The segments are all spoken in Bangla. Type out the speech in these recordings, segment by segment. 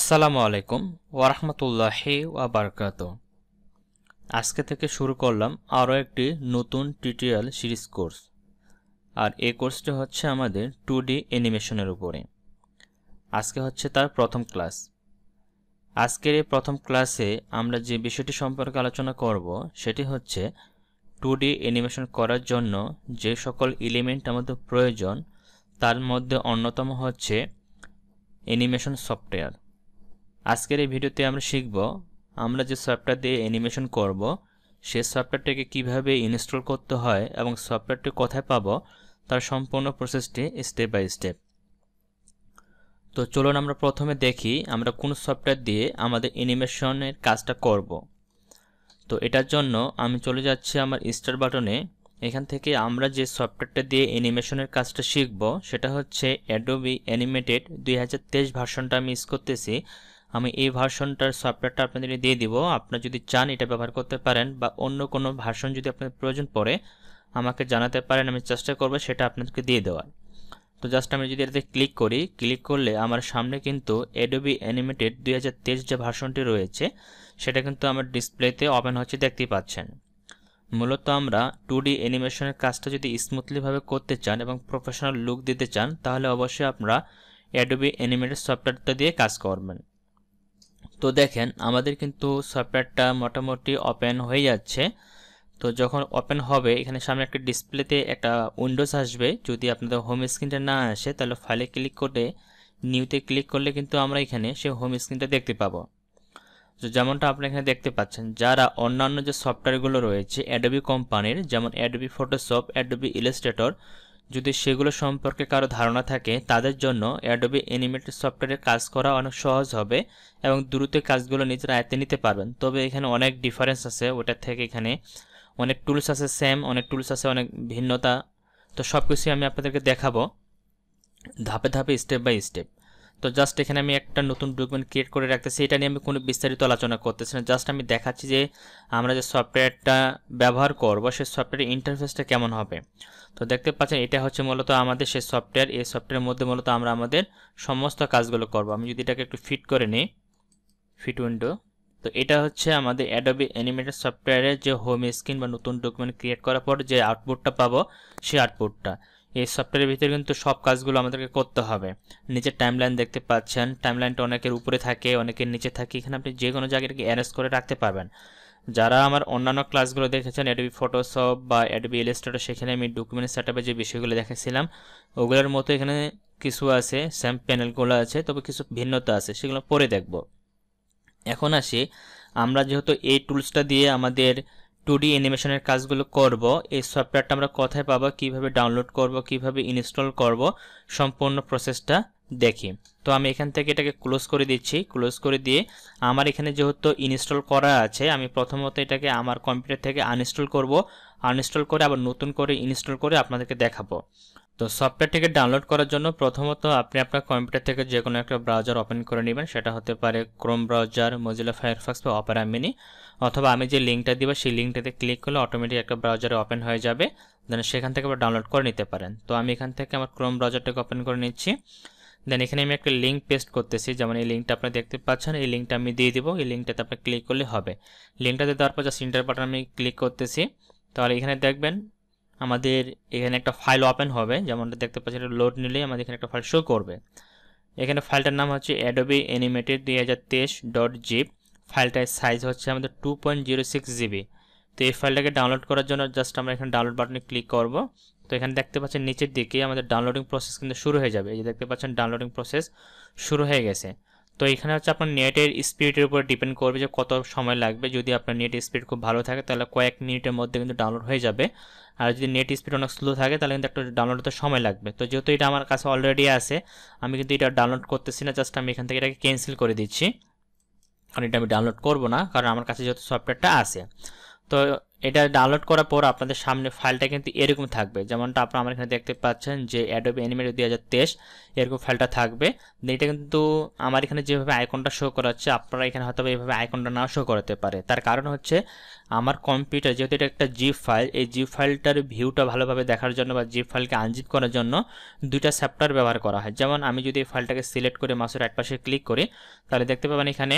আসসালামু আলাইকুম ওয়ারাহমাতুল্লাহি ওয়াবারাকাতুহু। আজকে থেকে শুরু করলাম আরও একটি নতুন টিউটোরিয়াল সিরিজ কোর্স। আর এই কোর্সটি হচ্ছে আমাদের 2D অ্যানিমেশনের উপরে। আজকে হচ্ছে তার প্রথম ক্লাস। আজকের এই প্রথম ক্লাসে আমরা যে বিষয়টি সম্পর্কে আলোচনা করব সেটি হচ্ছে 2D অ্যানিমেশন করার জন্য যে সকল এলিমেন্ট আমাদের প্রয়োজন তার মধ্যে অন্যতম হচ্ছে অ্যানিমেশন সফটওয়্যার। আজকের এই ভিডিওতে আমরা শিখব আমরা যে সফটওয়্যার দিয়ে অ্যানিমেশন করব সেই সফটওয়্যারটিকে কিভাবে ইনস্টল করতে হয় এবং সফটওয়্যারটি কোথায় পাবো তার সম্পূর্ণ প্রসেসটি স্টেপ বাই স্টেপ। তো চলুন আমরা প্রথমে দেখি আমরা কোন সফটওয়্যার দিয়ে আমাদের অ্যানিমেশনের কাজটা করব। তো এটার জন্য আমি চলে যাচ্ছি আমার স্টার্ট বাটনে। এখান থেকে আমরা যে সফটওয়্যারটা দিয়ে অ্যানিমেশনের কাজটা শিখব সেটা হচ্ছে অ্যাডোবি অ্যানিমেটেড 2023 ভার্সনটা আমি ইউজ করতেছি। আমি এই ভার্সনটার সফটওয়্যারটা আপনাদের দিয়ে দিব। আপনারা যদি চান এটা ব্যবহার করতে পারেন বা অন্য কোনো ভার্সন যদি আপনাদের প্রয়োজন পড়ে আমাকে জানাতে পারেন, আমি চেষ্টা করব সেটা আপনাদেরকে দিয়ে দেওয়ার। তো জাস্ট আমি যদি এটাতে ক্লিক করি, ক্লিক করলে আমার সামনে কিন্তু অ্যাডোবি অ্যানিমেটেড 2023 যে ভার্সনটি রয়েছে সেটা কিন্তু আমার ডিসপ্লেতে ওপেন হচ্ছে, দেখতেই পাচ্ছেন। মূলত আমরা 2D অ্যানিমেশনের কাজটা যদি স্মুথলিভাবে করতে চান এবং প্রফেশনাল লুক দিতে চান তাহলে অবশ্যই আপনারা অ্যাডোবি অ্যানিমেটেড সফটওয়্যারটা দিয়ে কাজ করবেন। তো দেখেন আমাদের কিন্তু সফটওয়্যারটা মোটামুটি ওপেন হয়ে যাচ্ছে। তো যখন ওপেন হবে এখানে সামনে একটা ডিসপ্লেতে একটা উইন্ডোজ আসবে। যদি আপনাদের হোম স্ক্রিনটা না আসে তাহলে ফাইলে ক্লিক করে নিউতে ক্লিক করলে কিন্তু আমরা এখানে সেই হোম স্ক্রিনটা দেখতে পাবো। তো যেমনটা আপনি এখানে দেখতে পাচ্ছেন, যারা অন্যান্য যে সফটওয়্যারগুলো রয়েছে অ্যাডোবি কোম্পানির, যেমন অ্যাডোবি ফটোশপ, অ্যাডোবি ইলাস্ট্রেটর, যদি সেগুলো সম্পর্কে কারো ধারণা থাকে তাদের জন্য অ্যাডোবি অ্যানিমেটেড সফটওয়্যারে কাজ করা অনেক সহজ হবে এবং দ্রুত কাজগুলো নিজের আয়ত্তে নিতে পারবেন। তবে এখানে অনেক ডিফারেন্স আছে, ওটার থেকে এখানে অনেক টুলস আছে সেম, অনেক টুলস আছে অনেক ভিন্নতা। তো সব কিছুই আমি আপনাদেরকে দেখাবো ধাপে ধাপে, স্টেপ বাই স্টেপ। তো জাস্ট এখানে আমি একটা নতুন ডকুমেন্ট ক্রিয়েট করে রাখতেছি। এটা নিয়ে আমি কোনো বিস্তারিত আলোচনা করতেছি না, জাস্ট আমি দেখাচ্ছি যে আমরা যে সফটওয়্যারটা ব্যবহার করব সেই সফটওয়্যারের ইন্টারফেসটা কেমন হবে। তো দেখতে পাচ্ছেন এটা হচ্ছে মূলত আমাদের সেই সফটওয়্যার। এই সফটওয়্যারের মধ্যে মূলত আমরা আমাদের সমস্ত কাজগুলো করব। আমি যদি এটাকে একটু ফিট করে নিই, ফিট উইন্ডো, তো এটা হচ্ছে আমাদের অ্যাডোবি অ্যানিমেটেড সফটওয়্যারের যে হোম স্ক্রিন বা নতুন ডকুমেন্ট ক্রিয়েট করার পর যে আউটপুটটা পাবো সেই আউটপুটটা। এই সফটওয়্যারের ভিতরে কিন্তু সব কাজগুলো আমাদেরকে করতে হবে। নিচের টাইমলাইন দেখতে পাচ্ছেন, টাইমলাইনটা অনেকের উপরে থাকে অনেকের নিচে থাকে, এখানে আপনি যে কোনো জায়গাটাকে অ্যারেঞ্জ করে রাখতে পারবেন। যারা আমার অন্যান্য ক্লাসগুলো দেখেছেন অ্যাডোবি ফটোশপ বা অ্যাডোবি ইলাস্ট্রেটর, সেখানে আমি ডকুমেন্ট সেটআপে যে বিষয়গুলো দেখেছিলাম ওগুলোর মতো এখানে কিছু আছে, সেম প্যানেলগুলো আছে, তবে কিছু ভিন্নতা আছে, সেগুলো পরে দেখব। এখন আসি, আমরা যেহেতু এই টুলসটা দিয়ে আমাদের 2D অ্যানিমেশনের কাজগুলো করব, এই সফটওয়্যারটা আমরা কোথায় পাবো, কিভাবে ডাউনলোড করব, কিভাবে ইনস্টল করব, সম্পূর্ণ প্রসেসটা দেখি। তো আমি এখান থেকে এটাকে ক্লোজ করে দিচ্ছি। ক্লোজ করে দিয়ে আমার এখানে যেহেতু ইনস্টল করা আছে, আমি প্রথমত এটাকে আমার কম্পিউটার থেকে আনইনস্টল করব। আনইনস্টল করে আবার নতুন করে ইনস্টল করে আপনাদেরকে দেখাবো। তো সফটওয়্যারটিকে ডাউনলোড করার জন্য প্রথমত আপনি আপনার কম্পিউটার থেকে যে কোনো একটা ব্রাউজার ওপেন করে নেবেন। সেটা হতে পারে ক্রোম ব্রাউজার, মোজিলা ফায়ারফক্স বা অপেরা মিনি, অথবা আমি যে লিঙ্কটা দিব সেই লিঙ্কটাতে ক্লিক করলে অটোমেটিক একটা ব্রাউজারে ওপেন হয়ে যাবে, দেন সেখান থেকে আবার ডাউনলোড করে নিতে পারেন। তো আমি এখান থেকে আমার ক্রোম ব্রাউজারটাকে ওপেন করে নিচ্ছি। দেন এখানে আমি একটা লিঙ্ক পেস্ট করতেছি, যেমন এই লিঙ্কটা আপনি দেখতে পাচ্ছেন, এই লিঙ্কটা আমি দিয়ে দিব। এই লিঙ্কটাতে আপনি ক্লিক করলে হবে। লিঙ্কটাতে দেওয়ার পর জাস্ট ইন্টার বাটন আমি ক্লিক করতেছি। তাহলে এখানে দেখবেন আমাদের এখানে একটা ফাইল ওপেন হবে, যেমনটা দেখতে পাচ্ছি এটা লোড নিলেই আমাদের এখানে একটা ফাইল শো করবে। এখানে ফাইলটার নাম হচ্ছে অ্যাডোবি অ্যানিমেটেড 2023.zip। ফাইলটার সাইজ হচ্ছে আমাদের 2.06 GB। তো এই ফাইলটাকে ডাউনলোড করার জন্য জাস্ট আমরা এখানে ডাউনলোড বাটনে ক্লিক করব। তো এখানে দেখতে পাচ্ছেন নিচের দিকে আমাদের ডাউনলোডিং প্রসেস কিন্তু শুরু হয়ে যাবে। এই যে দেখতে পাচ্ছেন ডাউনলোডিং প্রসেস শুরু হয়ে গেছে। তো এখানে হচ্ছে আপনার নেটের স্পিডের উপর ডিপেন্ড করবে যে কত সময় লাগবে। যদি আপনার নেট স্পিড খুব ভালো থাকে তাহলে কয়েক মিনিটের মধ্যে কিন্তু ডাউনলোড হয়ে যাবে, আর যদি নেট স্পিড অনেক স্লো থাকে তাহলে কিন্তু একটা ডাউনলোড হতে সময় লাগবে। তো যেহেতু এটা আমার কাছে অলরেডি আছে, আমি কিন্তু এটা ডাউনলোড করতেছি না, জাস্ট আমি এখান থেকে এটাকে ক্যান্সেল করে দিচ্ছি, কারণ এটা আমি ডাউনলোড করব না, কারণ আমার কাছে যেহেতু সফটওয়্যারটা আছে। তো এটা ডাউনলোড করার পর আপনাদের সামনে ফাইলটা কিন্তু এরকম থাকবে, যেমনটা আপনারা আমার এখানে দেখতে পাচ্ছেন যে অ্যাডোবি অ্যানিমেটর 2023 এরকম ফাইলটা থাকবে। এটা কিন্তু আমার এখানে যেভাবে আইকনটা শো করাচ্ছে আপনারা এখানে হয়তো এইভাবে আইকনটা নাও শো করাতে পারে। তার কারণ হচ্ছে আমার কম্পিউটার যেহেতু এটা একটা জিপ ফাইল, এই জিপ ফাইলটার ভিউটা ভালোভাবে দেখার জন্য বা জিপ ফাইলকে আনজিপ করার জন্য দুইটা চ্যাপ্টার ব্যবহার করা হয়। যেমন আমি যদি এই ফাইলটাকে সিলেক্ট করে মাউসের রাইট পাশে ক্লিক করি তাহলে দেখতে পাবেন এখানে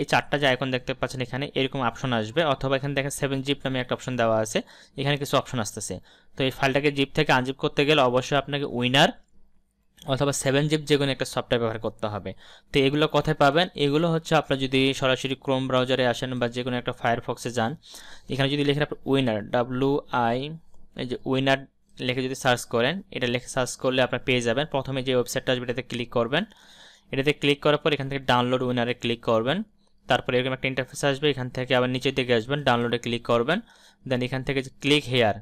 এই চারটা যে আইকন দেখতে পাচ্ছেন এখানে এরকম অপশন আসবে, অথবা এখানে দেখেন 7zip নামে একটা অপশন দেওয়া আছে, এখানে কিছু অপশন আসতেছে। তো এই ফাইলটাকে জিপ থেকে আনজিপ করতে গেলে অবশ্যই আপনাকে উইনার অথবা 7zip যে কোনো একটা সফটওয়্যার ব্যবহার করতে হবে। তো এগুলো কোথায় পাবেন? এগুলো হচ্ছে আপনার যদি সরাসরি ক্রোম ব্রাউজারে আসেন বা যে কোনো একটা ফায়ারফক্সে যান, এখানে যদি লিখেন আপনার উইনার এই যে উইনার লিখে যদি সার্চ করেন, এটা লিখে সার্চ করলে আপনার পেয়ে যাবেন। প্রথমে যে ওয়েবসাইটটা আসবে এটাতে ক্লিক করবেন, এটাতে ক্লিক করার পর এখান থেকে ডাউনলোড উইনারে ক্লিক করবেন। তারপরে এরকম একটা ইন্টারফেস আসবে, এখান থেকে আবার নিচের দিকে আসবেন, ডাউনলোডে ক্লিক করবেন। দেন এখান থেকে যে ক্লিক হেয়ার,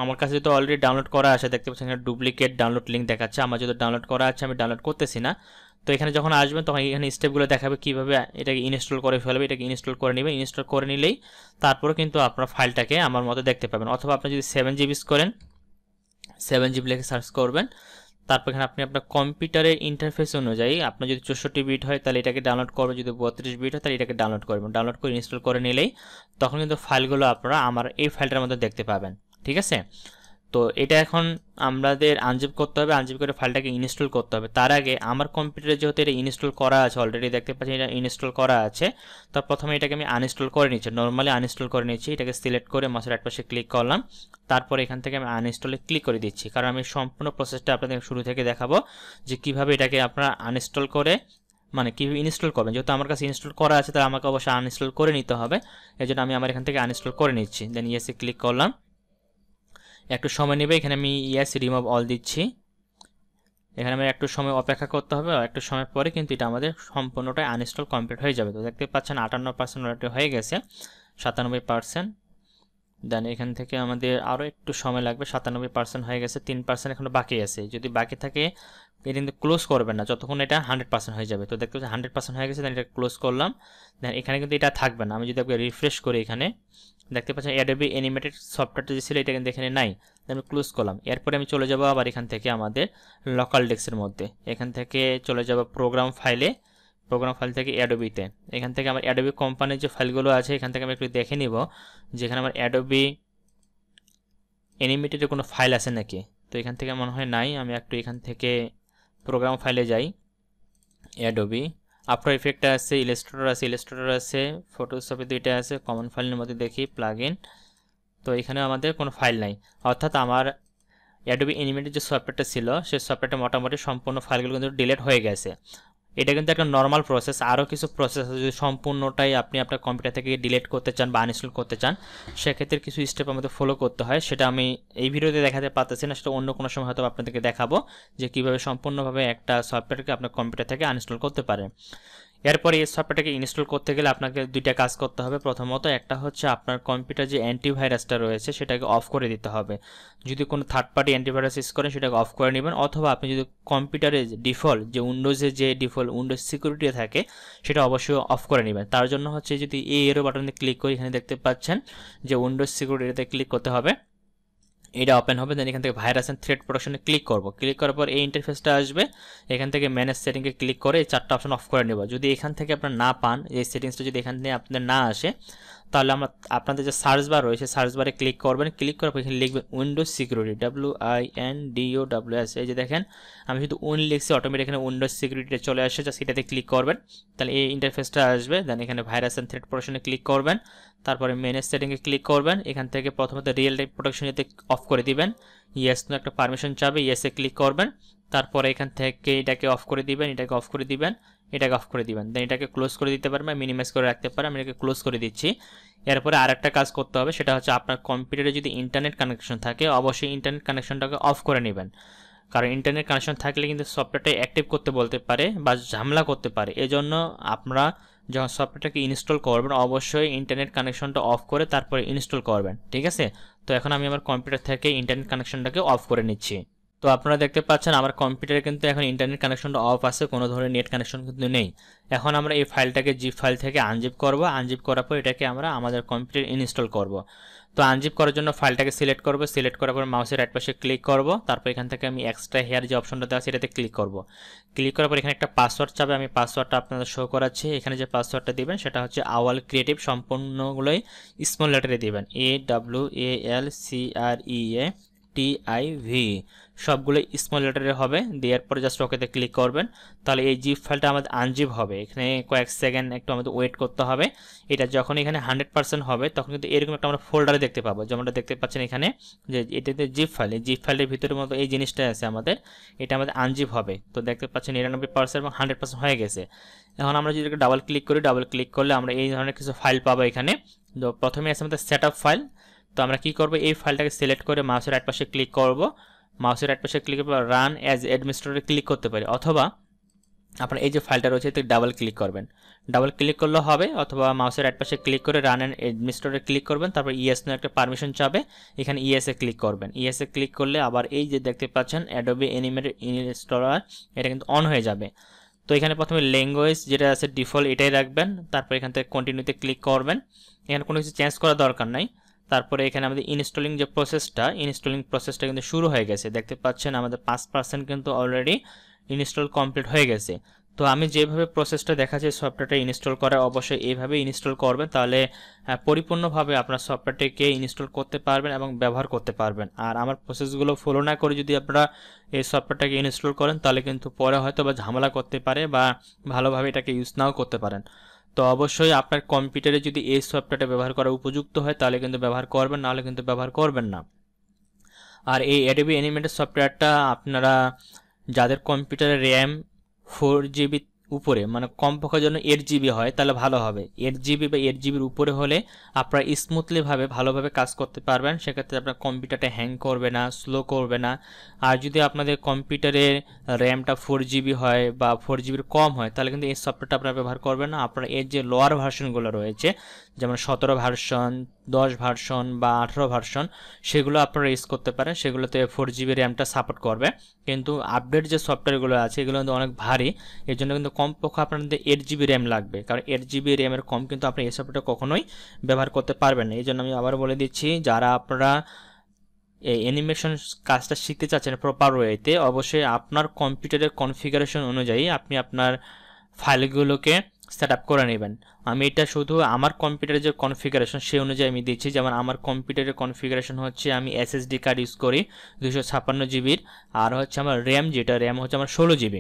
আমার কাছে যেহেতু অলরেডি ডাউনলোড করা আছে দেখতে পাচ্ছেন এখানে ডুপ্লিকেট ডাউনলোড লিঙ্ক দেখাচ্ছে, আমার যেহেতু ডাউনলোড করা আছে আমি ডাউনলোড করতেছি না। তো এখানে যখন আসবেন তখন এখানে স্টেপগুলো দেখাবে কীভাবে এটাকে ইনস্টল করে ফেলবে, এটাকে ইনস্টল করে নেবেন। ইনস্টল করে নিলেই তারপরে কিন্তু আপনার ফাইলটাকে আমার মতো দেখতে পাবেন। অথবা আপনি যদি 7GB ইউজ করেন 7GB লিখে সার্চ করবেন, তারপর এখানে আপনি আপনার কম্পিউটারের ইন্টারফেস অনুযায়ী আপনার যদি 64 বিট হয় তাহলে এটাকে ডাউনলোড করবেন, যদি 32 বিট হয় তাহলে এটাকে ডাউনলোড করবেন। ডাউনলোড করে ইনস্টল করে নিলেই তখন কিন্তু ফাইলগুলো আপনারা আমার এই ফাইলটার মধ্যে দেখতে পাবেন। ঠিক আছে, তো এটা এখন আমাদের আনজিপ করতে হবে, আনজিপ করে ফাইলটাকে ইনস্টল করতে হবে। তার আগে আমার কম্পিউটারে যেহেতু এটা ইনস্টল করা আছে অলরেডি দেখতে পাচ্ছি এটা ইনস্টল করা আছে, তো প্রথমে এটাকে আমি আনইনস্টল করে নিচ্ছি, নর্মালি আনইনস্টল করে নিচ্ছি। এটাকে সিলেক্ট করে মাউসের রাইট পাশে ক্লিক করলাম, তারপরে এখান থেকে আমি আনইনস্টলে ক্লিক করে দিচ্ছি, কারণ আমি সম্পূর্ণ প্রসেসটা আপনাদের শুরু থেকে দেখাবো যে কিভাবে এটাকে আপনারা আনইনস্টল করে মানে কীভাবে ইনস্টল করবেন। যেহেতু আমার কাছে ইনস্টল করা আছে তাহলে আমাকে অবশ্যই আনইনস্টল করে নিতে হবে, এই জন্য আমি আমার এখান থেকে আনইনস্টল করে নিচ্ছি। দেন ইয়েসে ক্লিক করলাম, একটু সময় নেবে, এখানে আমি ইয়েস রিমুভ অল দিচ্ছি। এখানে আমার একটু সময় অপেক্ষা করতে হবে, একটু সময় পরে কিন্তু এটা আমাদের সম্পূর্ণটাই আনইনস্টল কমপ্লিট হয়ে যাবে। তো দেখতে পাচ্ছেন 58% অলরেডি হয়ে গেছে, 97%। দেন এখান থেকে আমাদের আরও একটু সময় লাগবে, 97% হয়ে গেছে, 3% এখনো বাকি আছে। যদি বাকি থাকে এটা কিন্তু ক্লোজ করবেন না যতক্ষণ এটা 100% হয়ে যাবে। তো দেখতে পাচ্ছি 100% হয়ে গেছে, দেন এটা ক্লোজ করলাম। দেন এখানে কিন্তু এটা থাকবে না, আমি যদি আপনাকে রিফ্রেশ করি এখানে দেখতে পাচ্ছেন অ্যাডোবি অ্যানিমেটেড সফটওয়্যারটা যে ছিল এটা কিন্তু এখানে নাই, আমি ক্লোজ করলাম। এরপরে আমি চলে যাব আবার এখান থেকে আমাদের লোকাল ডেস্কের মধ্যে, এখান থেকে চলে যাব প্রোগ্রাম ফাইলে, প্রোগ্রাম ফাইল থেকে অ্যাডোবিতে। এখান থেকে আমার অ্যাডোবি কোম্পানির যে ফাইলগুলো আছে এখান থেকে আমি একটু দেখে নিব যেখানে আমার অ্যাডোবি অ্যানিমেটেডের কোনো ফাইল আছে নাকি। তো এখান থেকে মনে হয় নাই, আমি একটু এখান থেকে প্রোগ্রাম ফাইলে যাই, অ্যাডোবি আফটার ইফেক্ট আছে, ইলাস্ট্রেটর আছে, ফটোশপে দুইটা আছে, কমন ফাইলের মধ্যে দেখি প্লাগইন। তো এখানে আমাদের কোনো ফাইল নাই, অর্থাৎ আমার অ্যাডোবি অ্যানিমেটেড যে সফটওয়্যারটা ছিল সেই সফটওয়্যারটা মোটামুটি সম্পূর্ণ ফাইলগুলো কিন্তু ডিলিট হয়ে গেছে। এটা কিন্তু একটা নর্মাল প্রসেস, আরও কিছু প্রসেস আছে, যদি সম্পূর্ণটাই আপনি আপনার কম্পিউটার থেকে ডিলিট করতে চান বা আনইনস্টল করতে চান সেক্ষেত্রে কিছু স্টেপ আমাদের ফলো করতে হয়, সেটা আমি এই ভিডিওতে দেখাতে পারতেছি না, সেটা অন্য কোনো সময় হয়তো আপনাদেরকে দেখাবো যে কীভাবে সম্পূর্ণভাবে একটা সফটওয়্যারকে আপনার কম্পিউটার থেকে আনইনস্টল করতে পারেন। এরপরে এই সফটওয়্যারটাকে ইনস্টল করতে গেলে আপনাকে দুইটা কাজ করতে হবে। প্রথমত একটা হচ্ছে আপনার কম্পিউটার যে অ্যান্টিভাইরাসটা রয়েছে সেটাকে অফ করে দিতে হবে, যদি কোনো থার্ড পার্টি অ্যান্টিভাইরাস ইউজ করেন সেটাকে অফ করে নেবেন, অথবা আপনি যদি কম্পিউটারে ডিফল্ট যে উইন্ডোজে যে ডিফল্ট উইন্ডোজ সিকিউরিটি থাকে সেটা অবশ্যই অফ করে নেবেন। তার জন্য হচ্ছে যদি এই এরো বাটনে ক্লিক করি, এখানে দেখতে পাচ্ছেন যে উইন্ডোজ সিকিউরিটিতে ক্লিক করতে হবে, এটা ওপেন হবে। দেন এখান থেকে ভাইরাস অ্যান্ড থ্রেট প্রোটেকশনে ক্লিক করব, ক্লিক করার পর এই ইন্টারফেসটা আসবে, এখান থেকে ম্যানেজ সেটিংয়ে ক্লিক করে এই চারটা অপশন অফ করে নেব। যদি এখান থেকে আপনার না পান, এই সেটিংসটা যদি এখান থেকে আপনাদের না আসে তাহলে আপনাদের যে সার্চ বার রয়েছে সার্চ বারে ক্লিক করবেন, ক্লিক করার পর এখানে লিখবেন উইন্ডোজ সিকিউরিটি, WINDOWS। এই যে দেখেন আমি শুধু লিখছি, অটোমেটিক এখানে উইন্ডোজ সিকিউরিটিতে চলে আসে, জাস্ট এটাতে ক্লিক করবেন, তাহলে এই ইন্টারফেসটা আসবে। দেন এখানে ভাইরাস অ্যান্ড থ্রেট প্রোটেকশনে ক্লিক করবেন, তারপরে ম্যানেজ সেটিংয়ে ক্লিক করবেন, এখান থেকে প্রথমত রিয়েল টাইম প্রোটেকশন এতে অফ করে দিবেন, ইয়েস নো একটা পারমিশন চাবে, ইয়েসে ক্লিক করবেন, তারপরে এখান থেকে এটাকে অফ করে দিবেন, এটাকে অফ করে দিবেন, এটাকে অফ করে দিবেন, দেন এটাকে ক্লোজ করে দিতে পারবেন, মিনিমাইজ করে রাখতে পারেন, আমি এটাকে ক্লোজ করে দিচ্ছি। এরপরে আরেকটা কাজ করতে হবে, সেটা হচ্ছে আপনার কম্পিউটারে যদি ইন্টারনেট কানেকশন থাকে অবশ্যই ইন্টারনেট কানেকশনটাকে অফ করে নেবেন, কারণ ইন্টারনেট কানেকশন থাকলে কিন্তু সফটওয়্যারটা অ্যাক্টিভ করতে বলতে পারে বা ঝামেলা করতে পারে। এজন্য আপনারা যখন সফটওয়্যারটাকে ইনস্টল করবেন অবশ্যই ইন্টারনেট কানেকশনটা অফ করে তারপরে ইনস্টল করবেন, ঠিক আছে। তো এখন আমি আমার কম্পিউটার থেকে ইন্টারনেট কানেকশনটাকে অফ করে নিচ্ছি। তো আপনারা দেখতে পাচ্ছেন আমার কম্পিউটারে কিন্তু এখন ইন্টারনেট কানেকশনটা অফ আছে, কোনো ধরনের নেট কানেকশন কিন্তু নেই। এখন আমরা এই ফাইলটাকে জিপ ফাইল থেকে আনজিপ করব, আনজিপ করার পর এটাকে আমরা আমাদের কম্পিউটারে ইনস্টল করব। তো আনজিপ করার জন্য ফাইলটাকে সিলেক্ট করব, সিলেক্ট করার পর মাউসের রাইট পাশে ক্লিক করব, তারপর এখান থেকে আমি এক্সট্রা হেয়ার যে অপশনটা দেওয়া আছে এটাতে ক্লিক করব। ক্লিক করার পর এখানে একটা পাসওয়ার্ড চাবে, আমি পাসওয়ার্ডটা আপনাদের শো করাচ্ছি। এখানে যে পাসওয়ার্ডটা দিবেন সেটা হচ্ছে আওয়াল ক্রিয়েটিভ, সম্পূর্ণগুলোই স্মল লেটারে দিবেন, AWALCREATIV, সবগুলো স্মল লেটারে হবে। দেওয়ার পরে জাস্ট ওকেতে ক্লিক করবেন, তাহলে এই জিপ ফাইলটা আমাদের আনজিপ হবে। এখানে কয়েক সেকেন্ড একটু আমাদের ওয়েট করতে হবে। এটা যখন এখানে 100% হবে তখন কিন্তু এরকম একটা আমরা ফোল্ডারে দেখতে পাবো, যেমনটা দেখতে পাচ্ছেন এখানে যে এটাতে জিপ ফাইল, এই জিপ ফাইলের ভিতরের মতো এই জিনিসটা আছে আমাদের, এটা আমাদের আনজিপ হবে। তো দেখতে পাচ্ছেন 99% এবং 100% হয়ে গেছে। এখন আমরা যদি ডাবল ক্লিক করি, ডাবল ক্লিক করলে আমরা এই ধরনের কিছু ফাইল পাবো এখানে। তো প্রথমে আছে আমাদের সেট আপ ফাইল। তো আমরা কি করব, এই ফাইলটাকে সিলেক্ট করে মাউসের রাইট পাশে ক্লিক করব, মাউসের রাইট পাশে ক্লিক করে রান অ্যাজ অ্যাডমিনিস্ট্রেটরে ক্লিক করতে পারি, অথবা আপনার এই যে ফাইলটা রয়েছে এতে ডাবল ক্লিক করবেন, ডাবল ক্লিক করলে হবে, অথবা মাউসের রাইট পাশে ক্লিক করে রান অ্যান্ড অ্যাডমিনিস্ট্রেটরে ক্লিক করবেন, তারপর ইয়েস নো একটা পারমিশন চাবে, এখানে ইয়েসে ক্লিক করবেন। ইয়েসে ক্লিক করলে আবার এই যে দেখতে পাচ্ছেন অ্যাডোবি অ্যানিমেটর ইনস্টলার, এটা কিন্তু অন হয়ে যাবে। তো এখানে প্রথমে ল্যাঙ্গুয়েজ যেটা আছে ডিফল্ট এটাই রাখবেন, তারপর এখান থেকে কন্টিনিউতে ক্লিক করবেন, এখানে কোনো কিছু চেঞ্জ করার দরকার নাই। তারপরে এখানে আমাদের ইনস্টলিং যে প্রসেসটা কিন্তু শুরু হয়ে গেছে, দেখতে পাচ্ছেন আমাদের 5% কিন্তু অলরেডি ইনস্টল কমপ্লিট হয়ে গেছে। তো আমি যেভাবে প্রসেসটা দেখাচ্ছি সফটওয়্যারটা ইনস্টল করার, অবশ্যই এইভাবে ইনস্টল করবেন, তাহলে পরিপূর্ণভাবে আপনার সফটওয়্যারটিকে ইনস্টল করতে পারবেন এবং ব্যবহার করতে পারবেন। আর আমার প্রসেসগুলো ফলো না করে যদি আপনারা এই সফটওয়্যারটাকে ইনস্টল করেন তাহলে কিন্তু পরে হয়তো বা ঝামেলা করতে পারে বা ভালোভাবে এটাকে ইউজ নাও করতে পারেন। তো অবশ্যই আপনার কম্পিউটারে যদি এই সফটওয়্যারটা ব্যবহার করা উপযুক্ত হয় তাহলে কিন্তু ব্যবহার করবেন, নাহলে কিন্তু ব্যবহার করবেন না। আর এই অ্যাডোবি অ্যানিমেটর সফটওয়্যারটা আপনারা যাদের কম্পিউটারে র্যাম 4GB উপরে, মানে কমপক্ষে যেন 8GB হয় তাহলে ভালো হবে। 8GB বা 8GBর উপরে হলে আপনারা স্মুথলিভাবে ভালোভাবে কাজ করতে পারবেন, সেক্ষেত্রে আপনার কম্পিউটারটা হ্যাং করবে না, স্লো করবে না। আর যদি আপনাদের কম্পিউটারের র্যামটা 4GB হয় বা 4GBর কম হয় তাহলে কিন্তু এই সফটওয়্যারটা আপনারা ব্যবহার করবেন না। আপনারা এর যে লোয়ার ভার্সনগুলো রয়েছে, যেমন 17 ভার্সন, 10 ভার্সন বা 18 ভার্সন, সেগুলো আপনারা ইউজ করতে পারেন, সেগুলোতে 4GB র্যামটা সাপোর্ট করবে। কিন্তু আপডেট যে সফটওয়্যারগুলো আছে এগুলো কিন্তু অনেক ভারী, এর জন্য কিন্তু কমপক্ষে আপনাদের 8GB র্যাম লাগবে, কারণ 8GB র্যামের কম কিন্তু আপনি এই সফটওয়্যারটা কখনোই ব্যবহার করতে পারবেন না। এই জন্য আমি আবার বলে দিচ্ছি, যারা আপনারা এই অ্যানিমেশন কাজটা শিখতে চাচ্ছেন প্রপার ওয়েতে, অবশ্যই আপনার কম্পিউটারের কনফিগারেশন অনুযায়ী আপনি আপনার ফাইলগুলোকে সেট আপ করে নেবেন। আমি এটা শুধু আমার কম্পিউটারের যে কনফিগারেশন সেই অনুযায়ী আমি দিচ্ছি। যেমন আমার কম্পিউটারের কনফিগারেশন হচ্ছে আমি SSD কার্ড ইউজ করি 256GBর, আর হচ্ছে আমার র্যাম হচ্ছে আমার 16GB।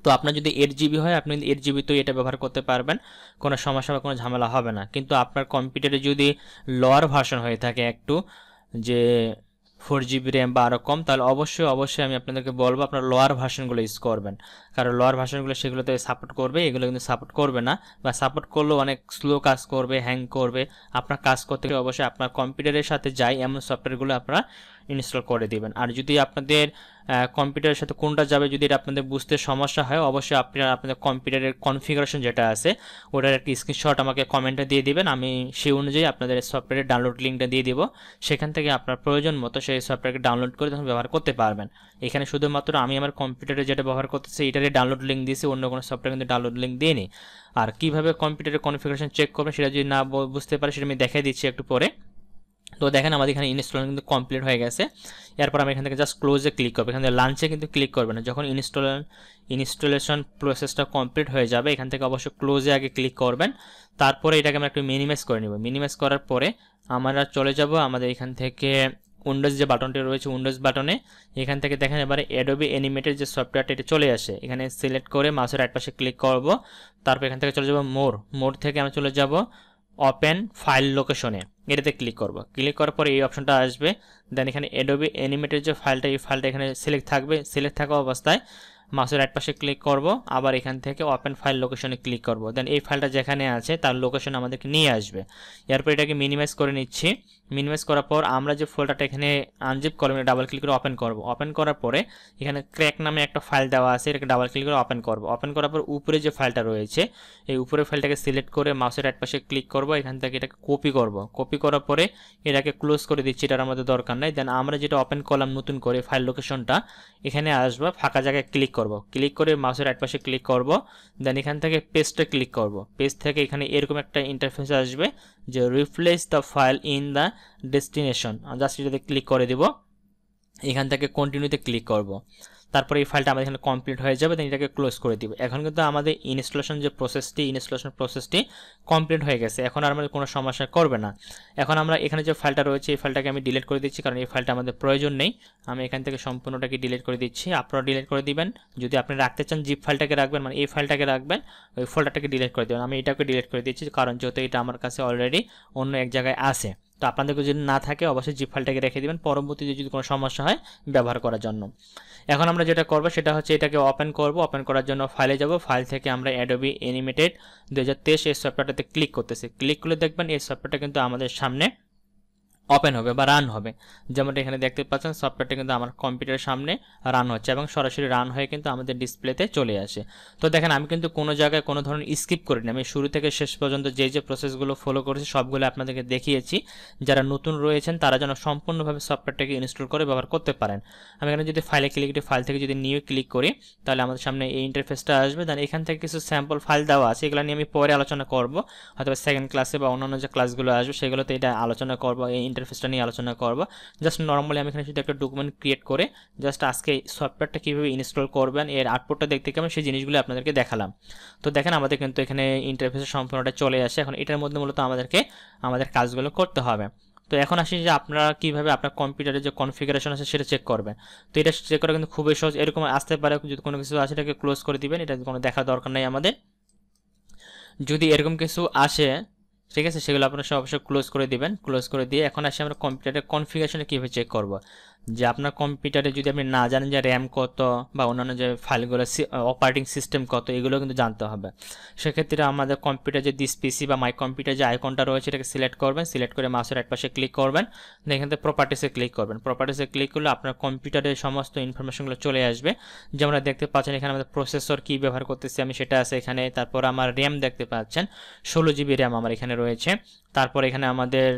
তো আপনার যদি 8GB হয় আপনি 8GB তো এটা ব্যবহার করতে পারবেন, কোনো সমস্যা বা কোনো ঝামেলা হবে না। কিন্তু আপনার কম্পিউটারে যদি লোয়ার ভার্সন হয়ে থাকে একটু, যে 4GB র্যাম বা আরও কম, তাহলে অবশ্যই আমি আপনাদেরকে বলবো আপনার লোয়ার ভার্সনগুলো ইউজ করবেন, কারণ লোয়ার ভার্সনগুলো সেগুলোতে সাপোর্ট করবে, এগুলো কিন্তু সাপোর্ট করবে না, বা সাপোর্ট করলেও অনেক স্লো কাজ করবে, হ্যাং করবে। আপনার কাজ করতে গেলে অবশ্যই আপনার কম্পিউটারের সাথে যায় এমন সফটওয়্যারগুলো আপনারা ইনস্টল করে দিবেন। আর যদি আপনাদের কম্পিউটারের সাথে কোনটা যাবে যদি এটা আপনাদের বুঝতে সমস্যা হয়, অবশ্যই আপনারা আপনাদের কম্পিউটারের কনফিগারেশন যেটা আছে ওটার একটা স্ক্রিনশট আমাকে কমেন্টে দিয়ে দিবেন, আমি সেই অনুযায়ী আপনাদের সফটওয়্যারের ডাউনলোড লিঙ্কটা দিয়ে দিব, সেখান থেকে আপনার প্রয়োজন মতো সেই সফটওয়্যারকে ডাউনলোড করে তখন ব্যবহার করতে পারবেন। এখানে শুধুমাত্র আমি আমার কম্পিউটারে যেটা ব্যবহার করতেছি এটারই ডাউনলোড লিঙ্ক দিয়েছি, অন্য কোনো সফটওয়্যার কিন্তু ডাউনলোড লিঙ্ক দিইনি। আর কীভাবে কম্পিউটারের কনফিগারেশন চেক করবেন সেটা যদি না বুঝতে পারে সেটা আমি দেখিয়ে দিচ্ছি একটু পরে। তো দেখেন আমাদের এখানে ইনস্টল কিন্তু কমপ্লিট হয়ে গেছে। এরপর আমি এখান থেকে জাস্ট ক্লোজে ক্লিক করবো, এখান থেকে লাঞ্চে কিন্তু ক্লিক করবেন না, যখন ইনস্টলেশন প্রসেসটা কমপ্লিট হয়ে যাবে এখান থেকে অবশ্যই ক্লোজে আগে ক্লিক করবেন। তারপরে এটাকে আমরা একটু মিনিমাইজ করে নেব। মিনিমাইজ করার পরে আমরা চলে যাব আমাদের এখান থেকে উইন্ডোজ যে বাটনটি রয়েছে উইন্ডোজ বাটনে, এখান থেকে দেখেন এবারে অ্যাডোবি অ্যানিমেটর যে সফটওয়্যারটা এটা চলে আসে, এখানে সিলেক্ট করে মাউসের রাইট পাশে ক্লিক করব। তারপর এখান থেকে চলে যাব মোর থেকে আমরা চলে যাব ওপেন ফাইল লোকেশনে, এটাতে ক্লিক করব। ক্লিক করার পরে এই অপশনটা আসবে, দেন এখানে অ্যাডোবি অ্যানিমেটর যে ফাইলটা এই ফাইলটা এখানে সিলেক্ট থাকবে, সিলেক্ট থাকা অবস্থায় মাউসের রাইট পাশে ক্লিক করব, আবার এখান থেকে ওপেন ফাইল লোকেশনে ক্লিক করব। দেন এই ফাইলটা যেখানে আছে তার লোকেশন আমাদেরকে নিয়ে আসবে। এরপর এটাকে মিনিমাইজ করে নিচ্ছি, মিনিমাইজ করার পর আমরা যে ফোল্ডারটা এখানে আনজিপ করলাম ডাবল ক্লিক করে ওপেন করব। ওপেন করার পরে এখানে ক্র্যাক নামে একটা ফাইল দেওয়া আছে, এটাকে ডাবল ক্লিক করে ওপেন করব। ওপেন করার পর উপরে যে ফাইলটা রয়েছে এই উপরে ফাইলটাকে সিলেক্ট করে মাউসের রাইট পাশে ক্লিক করব, এখান থেকে এটাকে কপি করব। কপি করার পরে এটাকে ক্লোজ করে দিচ্ছি, এটার আমাদের দরকার নাই। দেন আমরা যেটা ওপেন করলাম নতুন করে ফাইল লোকেশনটা, এখানে আসবো, ফাঁকা জায়গায় ক্লিক করব। ক্লিক করে মাউসের রাইট পাশে ক্লিক করব। দেন এখান থেকে পেস্টে ক্লিক করব। পেজ থেকে এখানে এরকম একটা ইন্টারফেস আসবে যে replace the file in the destination, just এটাতে ক্লিক করে দিব। এখান থেকে কন্টিনিউতে ক্লিক করব। তারপরে এই ফাইলটা আমাদের এখানে কমপ্লিট হয়ে যাবে, দেন এটাকে ক্লোজ করে দিব। এখন কিন্তু আমাদের ইনস্টলেশন প্রসেসটি কমপ্লিট হয়ে গেছে, এখন আর আমাদের কোনো সমস্যা করবে না। এখন আমরা এখানে যে ফাইলটা রয়েছে এই ফাইলটাকে আমি ডিলিট করে দিচ্ছি, কারণ এই ফাইলটা আমাদের প্রয়োজন নেই। আমি এখান থেকে সম্পূর্ণটাকে ডিলিট করে দিচ্ছি, আপনারা ডিলিট করে দিবেন। যদি আপনি রাখতে চান জিপ ফাইলটাকে রাখবেন, মানে এই ফাইলটাকে রাখবেন, ওই ফোল্ডারটাকে ডিলিট করে দেবেন। আমি এটাকে ডিলিট করে দিচ্ছি, কারণ যেহেতু এটা আমার কাছে অলরেডি অন্য এক জায়গায় আছে। তো আপনাদেরকে যদি না থাকে অবশ্যই জিপ ফাইলটাকে রেখে দিবেন, পরবর্তীতে যদি কোনো সমস্যা হয় ব্যবহার করার জন্য। এখন আমরা যেটা করব সেটা হচ্ছে এটাকে ওপেন করব। ওপেন করার জন্য ফাইলে যাব, ফাইল থেকে আমরা অ্যাডোবি অ্যানিমেটেড 2023 এই সফটওয়্যারটাতে ক্লিক করতেছি। ক্লিক করলে দেখবেন এই সফটওয়্যারটা কিন্তু আমাদের সামনে ওপেন হবে বা রান হবে। যেমনটা এখানে দেখতে পাচ্ছেন সফটওয়্যারটা কিন্তু আমার কম্পিউটারের সামনে রান হচ্ছে এবং সরাসরি রান হয়ে কিন্তু আমাদের ডিসপ্লেতে চলে আসে। তো দেখেন আমি কিন্তু কোনো জায়গায় কোনো ধরনের স্কিপ করিনি, আমি শুরু থেকে শেষ পর্যন্ত যে প্রসেসগুলো ফলো করেছি সবগুলো আপনাদেরকে দেখিয়েছি। যারা নতুন রয়েছেন তারা যেন সম্পূর্ণভাবে সফটওয়্যারটাকে ইনস্টল করে ব্যবহার করতে পারেন। আমি এখানে যদি ফাইলে ক্লিক করি, ফাইল থেকে যদি নিউ ক্লিক করি তাহলে আমাদের সামনে এই ইন্টারফেসটা আসবে। দেন এখান থেকে কিছু স্যাম্পল ফাইল দেওয়া আছে, এগুলো নিয়ে আমি পরে আলোচনা করব, হয়তো সেকেন্ড ক্লাসে বা অন্যান্য যে ক্লাসগুলো আসবে সেগুলোতে এটা আলোচনা করব, এই ইন্টারফেসটা নিয়ে আলোচনা করব। জাস্ট নর্মালি আমি এখানে শুধু একটা ডকুমেন্ট ক্রিয়েট করে জাস্ট আজকে সফটওয়্যারটা কীভাবে ইনস্টল করবেন, এর আউটপুটটা দেখতে কেমন সেই জিনিসগুলো আপনাদেরকে দেখালাম। তো দেখেন আমাদের কিন্তু এখানে ইন্টারফেসের সম্পূর্ণটা চলে আসে। এখন এটার মধ্যে মূলত আমাদেরকে আমাদের কাজগুলো করতে হবে। তো এখন আসি যে আপনারা কীভাবে আপনার কম্পিউটারের যে কনফিগারেশন আছে সেটা চেক করবেন। তো এটা চেক করা কিন্তু খুবই সহজ, এরকম আসতে পারে যদি কোনো কিছু আসে এটাকে ক্লোজ করে দিবেন, এটা কোনো দেখার দরকার নেই আমাদের। যদি এরকম কিছু আসে ঠিক আছে সেগুলো আপনারা অবশ্যই ক্লোজ করে দিবেন। ক্লোজ করে দিয়ে এখন আসি আমরা কম্পিউটারের কনফিগারেশনে কীভাবে চেক করব। যে আপনার কম্পিউটারে যদি আপনি না জানেন যে র্যাম কত বা অন্যান্য যে ফাইলগুলো অপারেটিং সিস্টেম কত এগুলো কিন্তু জানতে হবে। সেক্ষেত্রে আমাদের কম্পিউটার যে দিস পিসি বা মাই কম্পিউটার যে আইকনটা রয়েছে এটাকে সিলেক্ট করবেন, সিলেক্ট করে মাউসের রাইট পাশে ক্লিক করবেন, এখান থেকে প্রপার্টিসে ক্লিক করবেন। প্রপার্টিসে ক্লিক করলে আপনার কম্পিউটারের সমস্ত ইনফরমেশনগুলো চলে আসবে। যেমন দেখতে পাচ্ছেন এখানে আমাদের প্রসেসর কী ব্যবহার করতেছি আমি সেটা আছে এখানে। তারপর আমার র্যাম দেখতে পাচ্ছেন 16 GB র্যাম আমার এখানে রয়েছে। তারপর এখানে আমাদের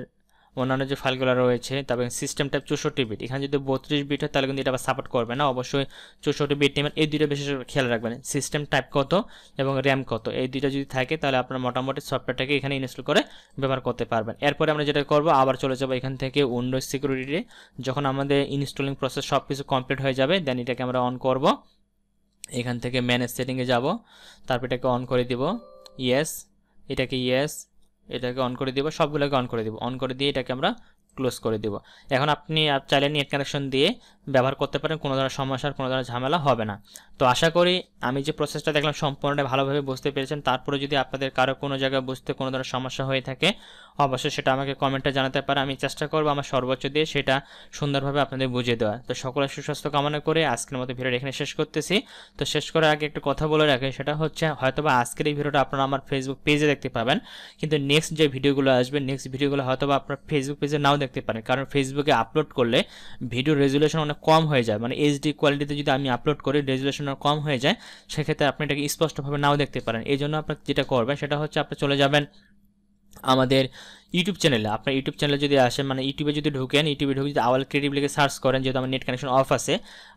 অন্যান্য যে ফাইলগুলো রয়েছে, তারপরে সিস্টেম টাইপ 64 বিট, এখানে যদি 32 বিট হয় তাহলে কিন্তু এটা আবার সাপোর্ট করবে না, অবশ্যই 64 বিট নেবেন। এই দুইটা বিশেষ খেয়াল রাখবেন, সিস্টেম টাইপ কত এবং র্যাম কত, এই দুইটা যদি থাকে তাহলে আপনার মোটামুটি সফটওয়্যারটাকে এখানে ইনস্টল করে ব্যবহার করতে পারবেন। এরপরে আমরা যেটা করব আবার চলে যাব এখান থেকে উইন্ডোজ সিকিউরিটি, যখন আমাদের ইনস্টলিং প্রসেস সব কিছু কমপ্লিট হয়ে যাবে দেন এটাকে আমরা অন করব। এখান থেকে ম্যানেজ সেটিংয়ে যাব, তারপর এটাকে অন করে দিব, ইয়েস, এটাকে ইয়েস, এটাকে অন করে দিব, সবগুলোকে অন করে দিব। অন করে দিয়ে এটাকে আমরা ক্লোজ করে দিব। এখন আপনি চাইলে নেট কানেকশন দিয়ে ব্যবহার করতে পারেন, কোনো ধরনের সমস্যার কোনো ধরনের ঝামেলা হবে না। তো আশা করি আমি যে প্রসেসটা দেখলাম সম্পূর্ণটা ভালোভাবে বুঝতে পেরেছেন। তারপরে যদি আপনাদের কারো কোনো জায়গায় বুঝতে কোনো ধরনের সমস্যা হয়ে থাকে অবশ্যই সেটা আমাকে কমেন্টে জানাতে পারে, আমি চেষ্টা করবো আমার সর্বোচ্চ দিয়ে সেটা সুন্দরভাবে আপনাদের বুঝিয়ে দেওয়া। তো সকলের সুস্বাস্থ্য কামনা করে আজকের মতো ভিডিওটা এখানে শেষ করতেছি। তো শেষ করার আগে একটা কথা বলে রাখি, সেটা হচ্ছে হয়তোবা আজকের এই ভিডিওটা আপনারা আমার ফেসবুক পেজে দেখতে পাবেন, কিন্তু নেক্সট যে ভিডিওগুলো আসবে নেক্সট ভিডিওগুলো হয়তোবা আপনার ফেসবুক পেজে নাও দেখতে পারেন, কারণ ফেসবুকে আপলোড করলে ভিডিও রেজুলেশন অনেক কম হয়ে যায়, মানে এইচডি কোয়ালিটিতে যদি আমি আপলোড করি রেজুলেশন কম হয়ে যায়, সেক্ষেত্রে আপনি এটাকে স্পষ্টভাবে নাও দেখতে পারেন। এই জন্য আপনি যেটা করবেন সেটা হচ্ছে আপনি চলে যাবেন আমাদের ইউটিউব চ্যানেলে। আপনার ইউটিউব চ্যানেলে যদি আসেন, মানে ইউটিউবে যদি ঢুকেন, ইউটিউবে ঢুকে যদি আওয়াল ক্রিয়েটিভ লিখে সার্চ করেন, যেহেতু আমার নেট কানেকশন অফ আছে,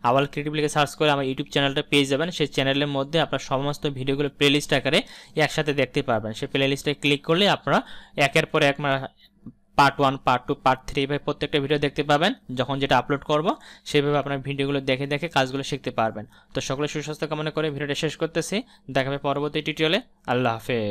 আওয়াল ক্রিয়েটিভ লিখে সার্চ করে আমার ইউটিউব চ্যানেলটা পেয়ে যাবেন। সেই চ্যানেলের মধ্যে আপনার সমস্ত ভিডিওগুলো প্লেলিস্ট আকারে একসাথে দেখতে পারবেন। সেই প্লেলিস্টে ক্লিক করলে আপনারা একের পর এক পার্ট 1, পার্ট 2, পার্ট 3 ভাবে প্রত্যেকটা ভিডিও দেখতে পাবেন। যখন যেটা আপলোড করব সেইভাবে আপনার ভিডিওগুলো দেখে দেখে কাজগুলো শিখতে পারবেন। তো সকলে সুস্বাস্থ্য কামনা করে ভিডিওটা শেষ করতেছি, দেখা হবে পরবর্তী টিউটোরিয়ালে। আল্লাহ হাফেজ।